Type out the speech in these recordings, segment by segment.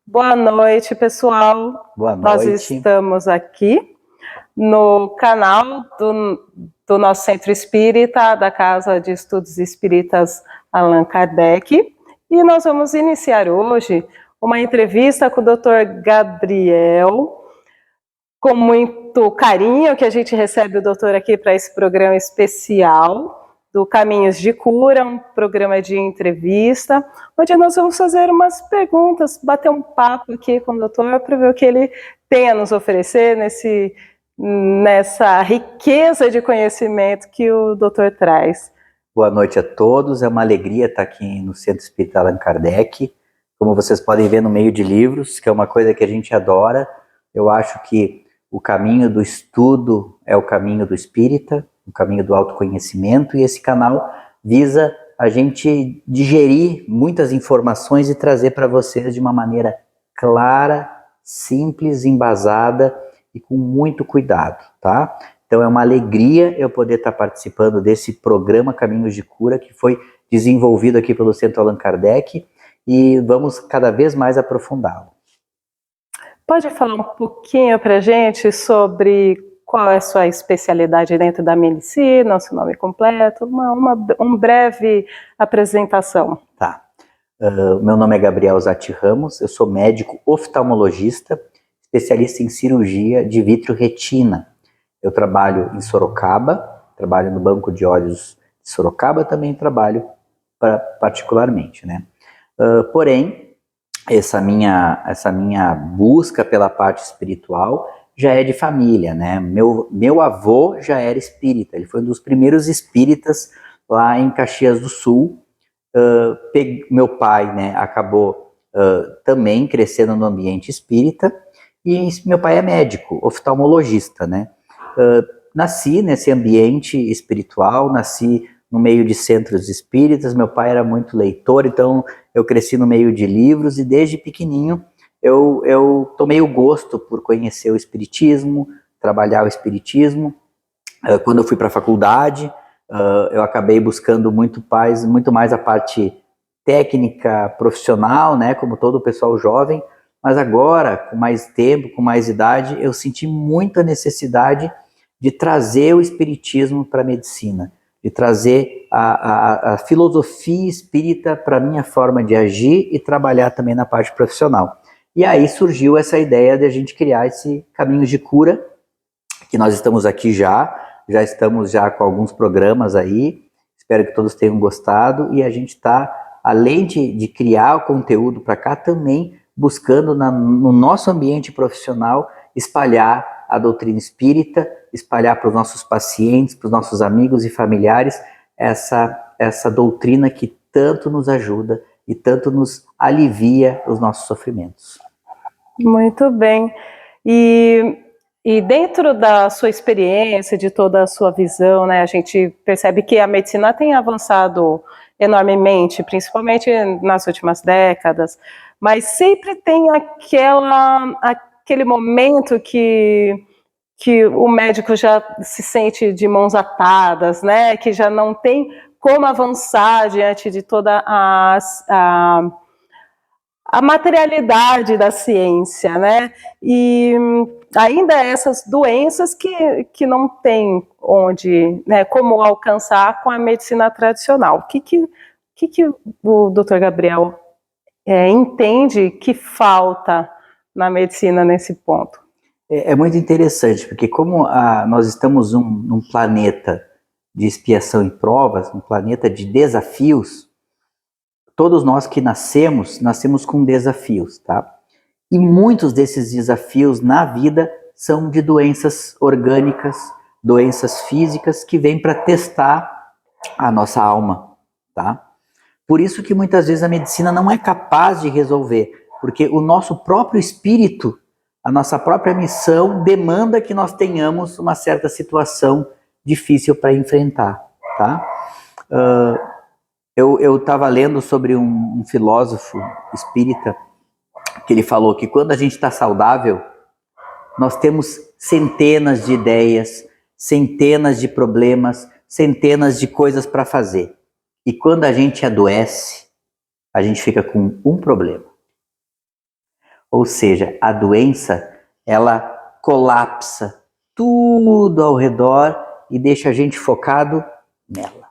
Boa noite, pessoal. Boa Nós noite. estamos aqui no canal do nosso Centro Espírita, da Casa de Estudos Espíritas Allan Kardec, e nós vamos iniciar hoje uma entrevista com o Dr. Gabriel, com muito carinho que a gente recebe o doutor aqui para esse programa especial do Caminhos de Cura, um programa de entrevista, onde nós vamos fazer umas perguntas, bater um papo aqui com o doutor para ver o que ele tem a nos oferecer nessa riqueza de conhecimento que o doutor traz. Boa noite a todos, é uma alegria estar aqui no Centro Espírita Allan Kardec, como vocês podem ver no meio de livros, que é uma coisa que a gente adora. Eu acho que o caminho do estudo é o caminho do espírita, o caminho do autoconhecimento, e esse canal visa a gente digerir muitas informações e trazer para vocês de uma maneira clara, simples, embasada e com muito cuidado, tá? Então é uma alegria eu poder estar participando desse programa Caminhos de Cura, que foi desenvolvido aqui pelo Centro Allan Kardec, e vamos cada vez mais aprofundá-lo. Pode falar um pouquinho para a gente sobre qual é a sua especialidade dentro da medicina, o seu nome completo, uma breve apresentação. Tá. Meu nome é Gabriel Zatti Ramos, eu sou médico oftalmologista, especialista em cirurgia de vitro-retina. Eu trabalho em Sorocaba, trabalho no Banco de Olhos de Sorocaba, também trabalho particularmente, né? Porém, essa minha busca pela parte espiritual já é de família, né? Meu avô já era espírita, ele foi um dos primeiros espíritas lá em Caxias do Sul. Meu pai, né, acabou também crescendo no ambiente espírita, e meu pai é médico, oftalmologista, né? Nasci nesse ambiente espiritual, nasci no meio de centros espíritas, meu pai era muito leitor, então eu cresci no meio de livros, e desde pequenininho eu tomei o gosto por conhecer o espiritismo, trabalhar o espiritismo. Quando eu fui para a faculdade, eu acabei buscando muito mais a parte técnica, profissional, né, como todo o pessoal jovem, mas agora, com mais tempo, com mais idade, eu senti muita necessidade de trazer o espiritismo para a medicina, de trazer a filosofia espírita para a minha forma de agir e trabalhar também na parte profissional. E aí surgiu essa ideia de a gente criar esse Caminhos de Cura, que nós estamos aqui já estamos com alguns programas aí, espero que todos tenham gostado, e a gente está, além de criar o conteúdo para cá, também buscando no nosso ambiente profissional espalhar a doutrina espírita, espalhar para os nossos pacientes, para os nossos amigos e familiares essa doutrina que tanto nos ajuda e tanto nos alivia os nossos sofrimentos. Muito bem. E dentro da sua experiência, de toda a sua visão, né, a gente percebe que a medicina tem avançado enormemente, principalmente nas últimas décadas, mas sempre tem aquele momento que o médico já se sente de mãos atadas, né, que já não tem como avançar diante de toda a materialidade da ciência, né? E ainda essas doenças que não tem onde, né, como alcançar com a medicina tradicional. O que o Dr. Gabriel entende que falta na medicina nesse ponto? É muito interessante, porque como nós estamos num planeta de expiação e provas, um planeta de desafios, todos nós que nascemos com desafios, tá? E muitos desses desafios na vida são de doenças orgânicas, doenças físicas que vêm para testar a nossa alma, tá? Por isso que muitas vezes a medicina não é capaz de resolver, porque o nosso próprio espírito, a nossa própria missão demanda que nós tenhamos uma certa situação difícil para enfrentar, tá? Eu estava lendo sobre um filósofo espírita que ele falou que quando a gente está saudável, nós temos centenas de ideias, centenas de problemas, centenas de coisas para fazer. E quando a gente adoece, a gente fica com um problema. Ou seja, a doença, ela colapsa tudo ao redor e deixa a gente focado nela.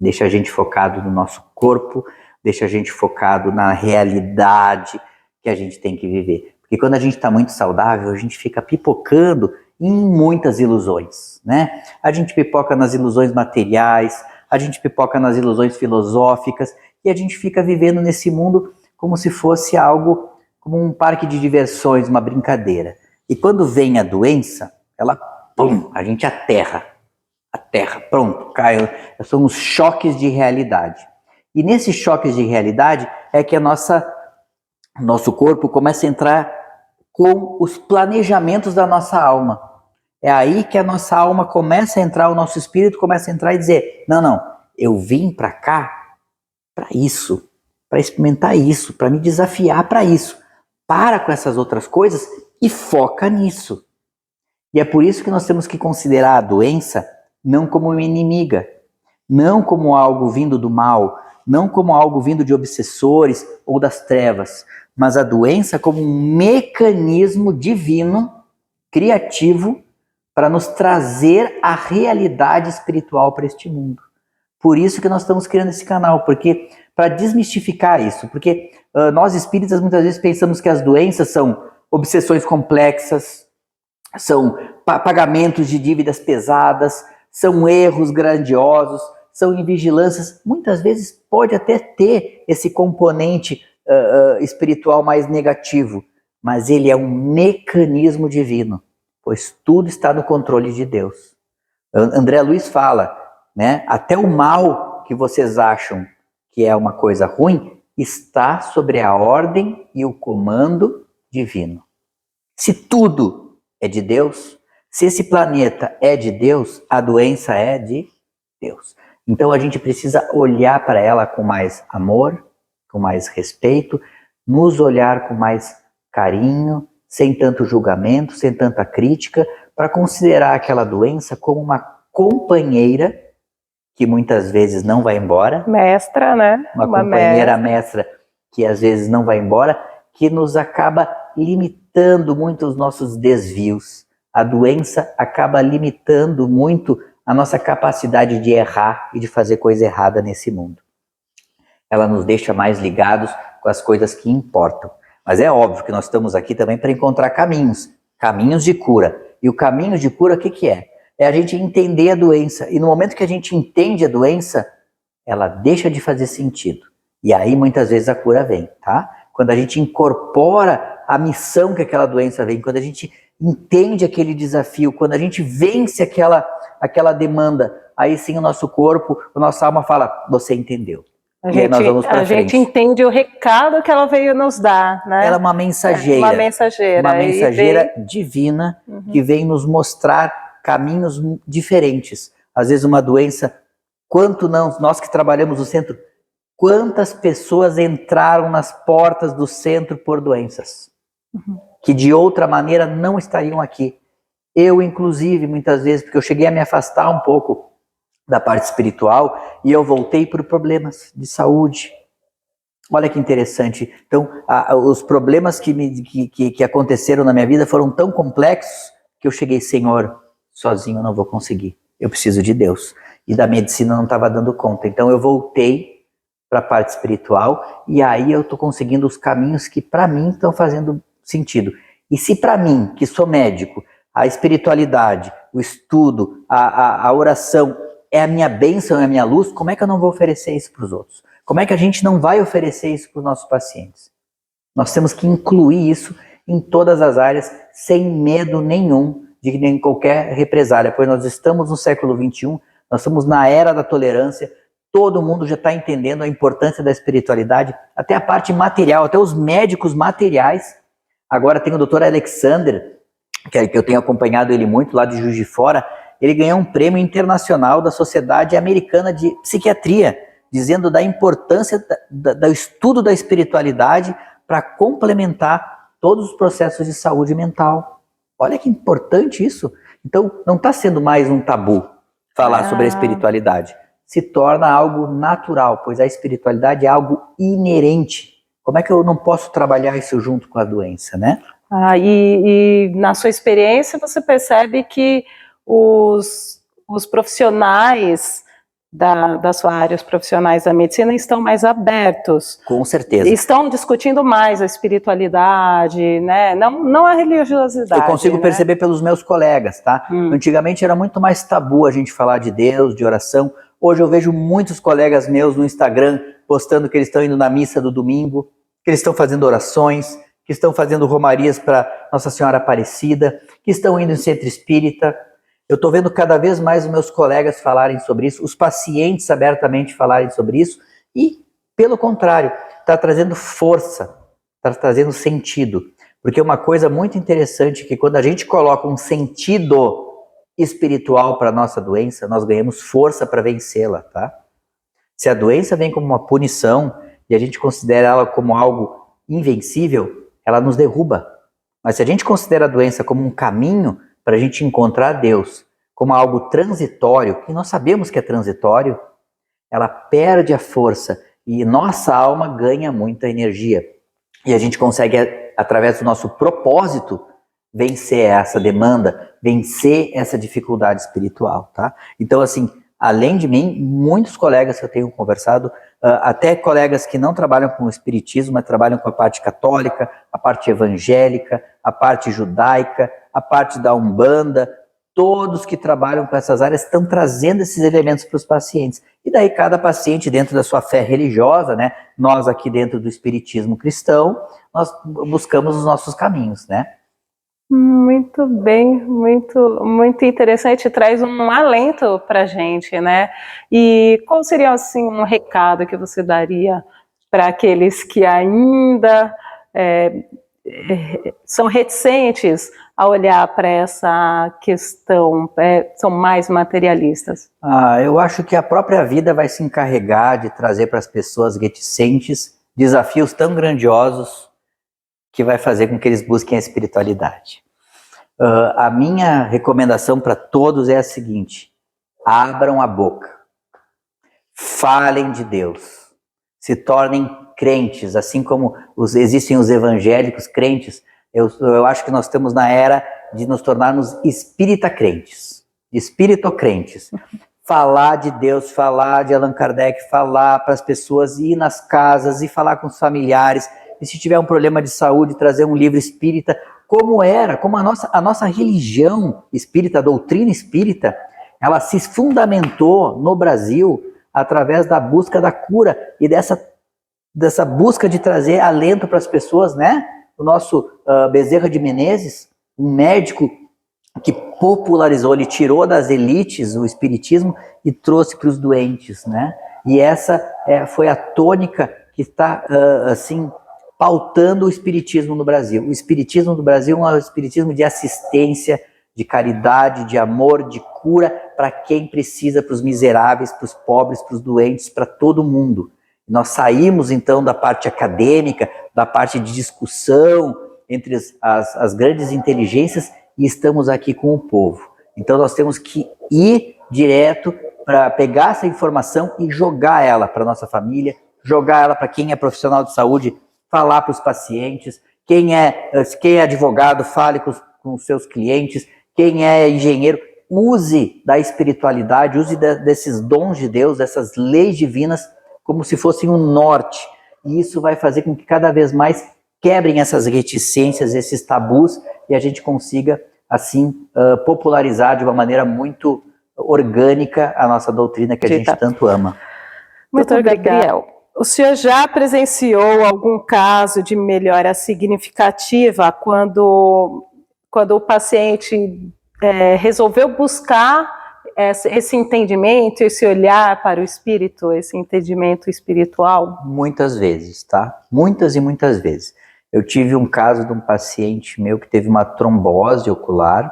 Deixa a gente focado no nosso corpo, deixa a gente focado na realidade que a gente tem que viver. Porque quando a gente está muito saudável, a gente fica pipocando em muitas ilusões, né? A gente pipoca nas ilusões materiais, a gente pipoca nas ilusões filosóficas, e a gente fica vivendo nesse mundo como se fosse algo, como um parque de diversões, uma brincadeira. E quando vem a doença, ela, pum, a gente aterra, pronto, cai. São os choques de realidade. E nesses choques de realidade é que nosso corpo começa a entrar com os planejamentos da nossa alma. É aí que a nossa alma começa a entrar, o nosso espírito começa a entrar e dizer, não, eu vim para cá para isso, para experimentar isso, para me desafiar para isso. Para com essas outras coisas e foca nisso. E é por isso que nós temos que considerar a doença não como uma inimiga, não como algo vindo do mal, não como algo vindo de obsessores ou das trevas, mas a doença como um mecanismo divino, criativo, para nos trazer a realidade espiritual para este mundo. Por isso que nós estamos criando esse canal, porque para desmistificar isso, porque nós espíritas muitas vezes pensamos que as doenças são obsessões complexas, são pagamentos de dívidas pesadas, são erros grandiosos, são invigilâncias. Muitas vezes pode até ter esse componente espiritual mais negativo, mas ele é um mecanismo divino, pois tudo está no controle de Deus. André Luiz fala, né, até o mal que vocês acham que é uma coisa ruim, está sobre a ordem e o comando divino. Se tudo é de Deus, se esse planeta é de Deus, a doença é de Deus. Então a gente precisa olhar para ela com mais amor, com mais respeito, nos olhar com mais carinho, sem tanto julgamento, sem tanta crítica, para considerar aquela doença como uma companheira que muitas vezes não vai embora. Mestra, né? Uma companheira mestra que às vezes não vai embora, que nos acaba limitando muito os nossos desvios. A doença acaba limitando muito a nossa capacidade de errar e de fazer coisa errada nesse mundo. Ela nos deixa mais ligados com as coisas que importam. Mas é óbvio que nós estamos aqui também para encontrar caminhos de cura. E o caminho de cura, o que é? É a gente entender a doença. E no momento que a gente entende a doença, ela deixa de fazer sentido. E aí muitas vezes a cura vem, tá? Quando a gente incorpora a missão que aquela doença vem, quando a gente entende aquele desafio, quando a gente vence aquela demanda, aí sim o nosso corpo, a nossa alma fala, você entendeu. A gente entende o recado que ela veio nos dar, né? Ela é uma mensageira. Uma mensageira. Uma mensageira divina que vem nos mostrar caminhos diferentes. Às vezes uma doença, nós que trabalhamos no centro, quantas pessoas entraram nas portas do centro por doenças, que de outra maneira não estariam aqui. Eu, inclusive, muitas vezes, porque eu cheguei a me afastar um pouco da parte espiritual e eu voltei por problemas de saúde. Olha que interessante. Então, os problemas que aconteceram na minha vida foram tão complexos que eu cheguei, Senhor, sozinho eu não vou conseguir. Eu preciso de Deus. E da medicina não estava dando conta. Então eu voltei para a parte espiritual e aí eu estou conseguindo os caminhos que para mim estão fazendo sentido. E se para mim, que sou médico, a espiritualidade, o estudo, a oração é a minha bênção, é a minha luz, como é que eu não vou oferecer isso para os outros? Como é que a gente não vai oferecer isso para os nossos pacientes? Nós temos que incluir isso em todas as áreas, sem medo nenhum de nem qualquer represália, pois nós estamos no século XXI, nós estamos na era da tolerância, todo mundo já está entendendo a importância da espiritualidade, até a parte material, até os médicos materiais. Agora tem o Dr. Alexander, que eu tenho acompanhado ele muito, lá de Juiz de Fora, ele ganhou um prêmio internacional da Sociedade Americana de Psiquiatria, dizendo da importância do estudo da espiritualidade para complementar todos os processos de saúde mental. Olha que importante isso. Então, não está sendo mais um tabu falar sobre a espiritualidade. Se torna algo natural, pois a espiritualidade é algo inerente. Como é que eu não posso trabalhar isso junto com a doença, né? E na sua experiência você percebe que os profissionais da sua área, os profissionais da medicina estão mais abertos. Com certeza. Estão discutindo mais a espiritualidade, né? Não a religiosidade. Eu consigo perceber pelos meus colegas, tá? Antigamente era muito mais tabu a gente falar de Deus, de oração. Hoje eu vejo muitos colegas meus no Instagram postando que eles estão indo na missa do domingo, que eles estão fazendo orações, que estão fazendo romarias para Nossa Senhora Aparecida, que estão indo em centro espírita. Eu estou vendo cada vez mais os meus colegas falarem sobre isso, os pacientes abertamente falarem sobre isso e, pelo contrário, está trazendo força, está trazendo sentido. Porque uma coisa muito interessante é que quando a gente coloca um sentido espiritual para a nossa doença, nós ganhamos força para vencê-la, tá? Se a doença vem como uma punição e a gente considera ela como algo invencível, ela nos derruba. Mas se a gente considera a doença como um caminho para a gente encontrar Deus, como algo transitório, que nós sabemos que é transitório, ela perde a força e nossa alma ganha muita energia. E a gente consegue, através do nosso propósito, vencer essa demanda, vencer essa dificuldade espiritual, tá? Então, assim, além de mim, muitos colegas que eu tenho conversado, até colegas que não trabalham com o espiritismo, mas trabalham com a parte católica, a parte evangélica, a parte judaica, a parte da Umbanda, todos que trabalham com essas áreas estão trazendo esses elementos para os pacientes. E daí cada paciente dentro da sua fé religiosa, né? Nós aqui dentro do espiritismo cristão, nós buscamos os nossos caminhos, né? Muito bem, muito interessante, traz um alento para a gente, né? E qual seria, assim, um recado que você daria para aqueles que ainda são reticentes a olhar para essa questão, são mais materialistas? Eu acho que a própria vida vai se encarregar de trazer para as pessoas reticentes desafios tão grandiosos que vai fazer com que eles busquem a espiritualidade. A minha recomendação para todos é a seguinte: abram a boca, falem de Deus, se tornem crentes, assim como existem os evangélicos crentes. Eu acho que nós estamos na era de nos tornarmos espírita-crentes, espírito-crentes. Falar de Deus, falar de Allan Kardec, falar para as pessoas, ir nas casas e falar com os familiares. E se tiver um problema de saúde, trazer um livro espírita, como a nossa religião espírita, a doutrina espírita, ela se fundamentou no Brasil através da busca da cura e dessa busca de trazer alento para as pessoas, né? O nosso Bezerra de Menezes, um médico que popularizou, ele tirou das elites o espiritismo e trouxe para os doentes, né? E essa foi a tônica que está, assim, pautando o espiritismo no Brasil. O espiritismo do Brasil é um espiritismo de assistência, de caridade, de amor, de cura para quem precisa, para os miseráveis, para os pobres, para os doentes, para todo mundo. Nós saímos então da parte acadêmica, da parte de discussão entre as grandes inteligências e estamos aqui com o povo. Então nós temos que ir direto para pegar essa informação e jogar ela para nossa família, jogar ela para quem é profissional de saúde, falar para os pacientes, quem é advogado, fale com os seus clientes, quem é engenheiro, use da espiritualidade, use desses dons de Deus, dessas leis divinas, como se fossem um norte. E isso vai fazer com que cada vez mais quebrem essas reticências, esses tabus, e a gente consiga, assim, popularizar de uma maneira muito orgânica a nossa doutrina que a gente tanto ama. Muito obrigada. O senhor já presenciou algum caso de melhora significativa quando o paciente resolveu buscar esse entendimento, esse olhar para o espírito, esse entendimento espiritual? Muitas vezes, tá? Muitas e muitas vezes. Eu tive um caso de um paciente meu que teve uma trombose ocular,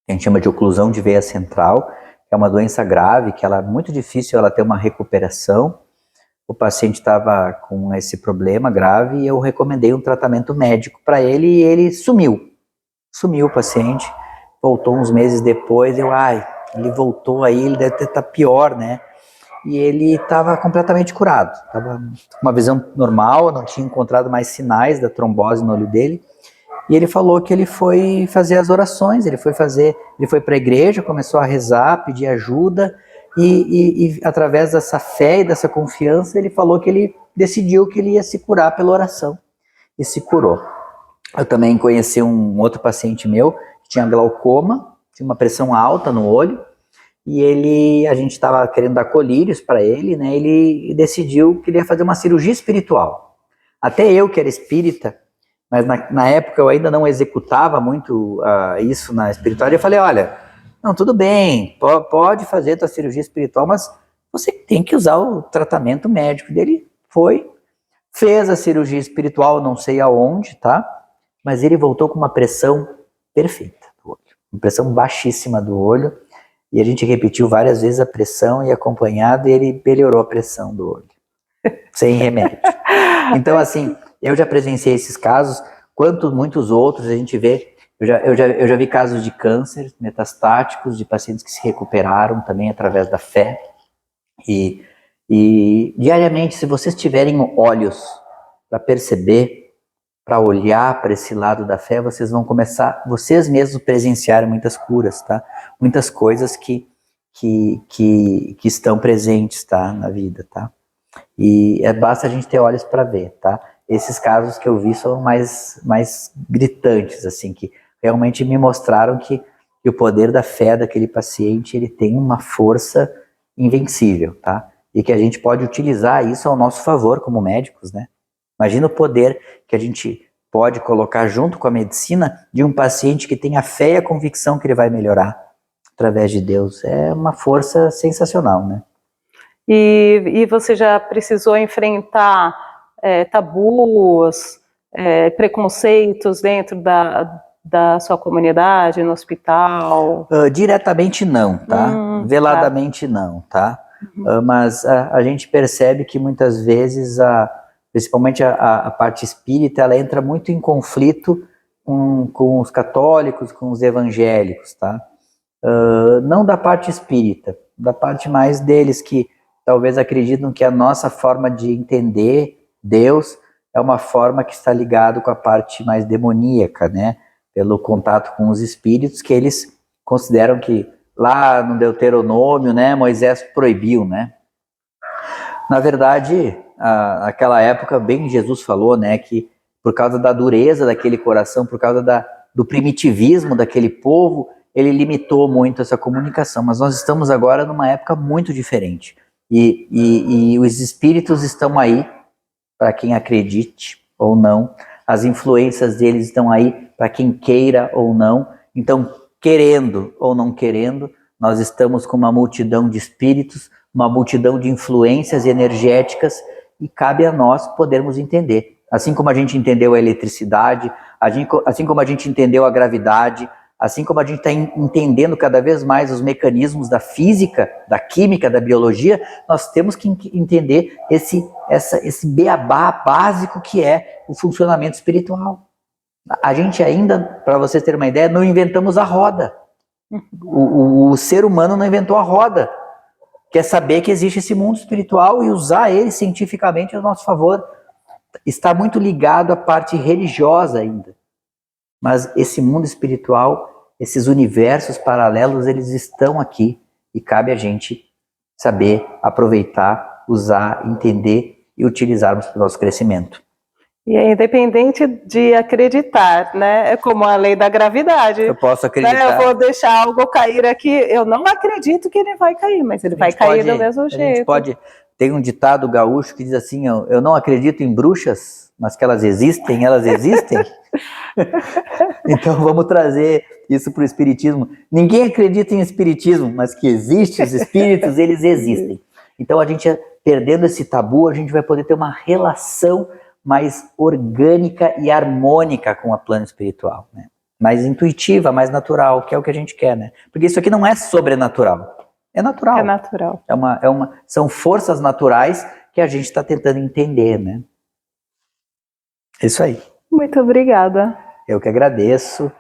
que a gente chama de oclusão de veia central, que é uma doença grave, que ela é muito difícil ela ter uma recuperação. O paciente estava com esse problema grave e eu recomendei um tratamento médico para ele e ele sumiu. Sumiu o paciente, voltou uns meses depois, ele voltou aí, ele deve estar pior, né? e ele estava completamente curado. Estava com uma visão normal, não tinha encontrado mais sinais da trombose no olho dele. E ele falou que ele foi fazer as orações, ele foi para a igreja, começou a rezar, pedir ajuda, e através dessa fé e dessa confiança, ele falou que ele decidiu que ele ia se curar pela oração, e se curou. Eu também conheci um outro paciente meu, que tinha glaucoma, tinha uma pressão alta no olho, e a gente estava querendo dar colírios para ele, né? Ele decidiu que ele ia fazer uma cirurgia espiritual. Até eu, que era espírita, mas na época eu ainda não executava muito isso na espiritualidade, eu falei, olha, não, tudo bem, pode fazer tua cirurgia espiritual, mas você tem que usar o tratamento médico dele. Fez a cirurgia espiritual, não sei aonde, tá? Mas ele voltou com uma pressão perfeita do olho, uma pressão baixíssima do olho, e a gente repetiu várias vezes a pressão e acompanhado, e ele melhorou a pressão do olho, sem remédio. Então, assim, eu já presenciei esses casos, quanto muitos outros a gente vê. Eu já vi casos de câncer metastáticos, de pacientes que se recuperaram também através da fé. E diariamente, se vocês tiverem olhos para perceber, para olhar para esse lado da fé, vocês vão começar, vocês mesmos presenciarem muitas curas, tá? Muitas coisas que estão presentes, tá? Na vida, tá? E basta a gente ter olhos para ver, tá? Esses casos que eu vi são mais gritantes, assim, que realmente me mostraram que o poder da fé daquele paciente, ele tem uma força invencível, tá? E que a gente pode utilizar isso ao nosso favor como médicos, né? Imagina o poder que a gente pode colocar junto com a medicina de um paciente que tem a fé e a convicção que ele vai melhorar através de Deus. É uma força sensacional, né? E você já precisou enfrentar tabus, preconceitos dentro da sua comunidade, no hospital? Diretamente não, tá? Veladamente não, tá? Mas a gente percebe que muitas vezes, principalmente a parte espírita, ela entra muito em conflito com os católicos, com os evangélicos, tá? Não da parte espírita, da parte mais deles que talvez acreditam que a nossa forma de entender Deus é uma forma que está ligado com a parte mais demoníaca, né? Pelo contato com os espíritos, que eles consideram que lá no Deuteronômio, né, Moisés proibiu, né? Na verdade, naquela época, bem Jesus falou, né, que por causa da dureza daquele coração, por causa do primitivismo daquele povo, ele limitou muito essa comunicação. Mas nós estamos agora numa época muito diferente. E os espíritos estão aí para quem acredite ou não. As influências deles estão aí para quem queira ou não. Então, querendo ou não querendo, nós estamos com uma multidão de espíritos, uma multidão de influências energéticas, e cabe a nós podermos entender. Assim como a gente entendeu a eletricidade, assim como a gente entendeu a gravidade, assim como a gente está entendendo cada vez mais os mecanismos da física, da química, da biologia, nós temos que entender esse beabá básico que é o funcionamento espiritual. A gente ainda, para vocês terem uma ideia, não inventamos a roda. O ser humano não inventou a roda. Quer saber que existe esse mundo espiritual e usar ele cientificamente a nosso favor. Está muito ligado à parte religiosa ainda. Mas esse mundo espiritual, esses universos paralelos, eles estão aqui e cabe a gente saber aproveitar, usar, entender e utilizarmos para o nosso crescimento. E é independente de acreditar, né? É como a lei da gravidade. Eu posso acreditar. Né? Eu vou deixar algo cair aqui, eu não acredito que ele vai cair, mas ele vai cair do mesmo jeito. Tem um ditado gaúcho que diz assim, eu não acredito em bruxas, mas que elas existem. Então vamos trazer isso para o espiritismo. Ninguém acredita em espiritismo, mas que existem os espíritos, eles existem. Então a gente, perdendo esse tabu, a gente vai poder ter uma relação mais orgânica e harmônica com o plano espiritual, né? Mais intuitiva, mais natural, que é o que a gente quer, né? Porque isso aqui não é sobrenatural, é natural. É natural. São forças naturais que a gente está tentando entender, né? Isso aí. Muito obrigada. Eu que agradeço.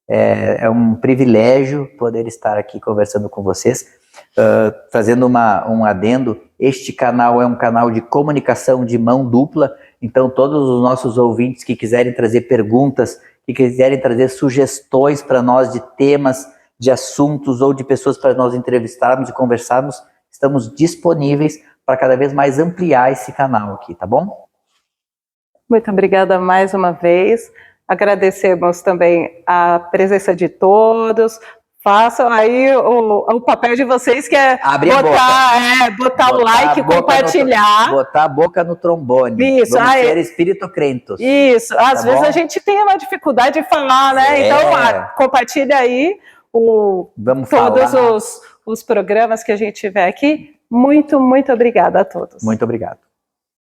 É um privilégio poder estar aqui conversando com vocês. Fazendo um adendo, este canal é um canal de comunicação de mão dupla, então todos os nossos ouvintes que quiserem trazer perguntas, que quiserem trazer sugestões para nós de temas, de assuntos ou de pessoas para nós entrevistarmos e conversarmos, estamos disponíveis para cada vez mais ampliar esse canal aqui, tá bom? Muito obrigada mais uma vez. Agradecemos também a presença de todos. Façam aí o papel de vocês, que é botar o like, compartilhar. Botar a boca no trombone. Isso, Vamos ser espírito-crentos. Isso, às vezes a gente tem uma dificuldade de falar, né? Então, compartilha aí todos os programas que a gente tiver aqui. Muito, muito obrigada a todos. Muito obrigado.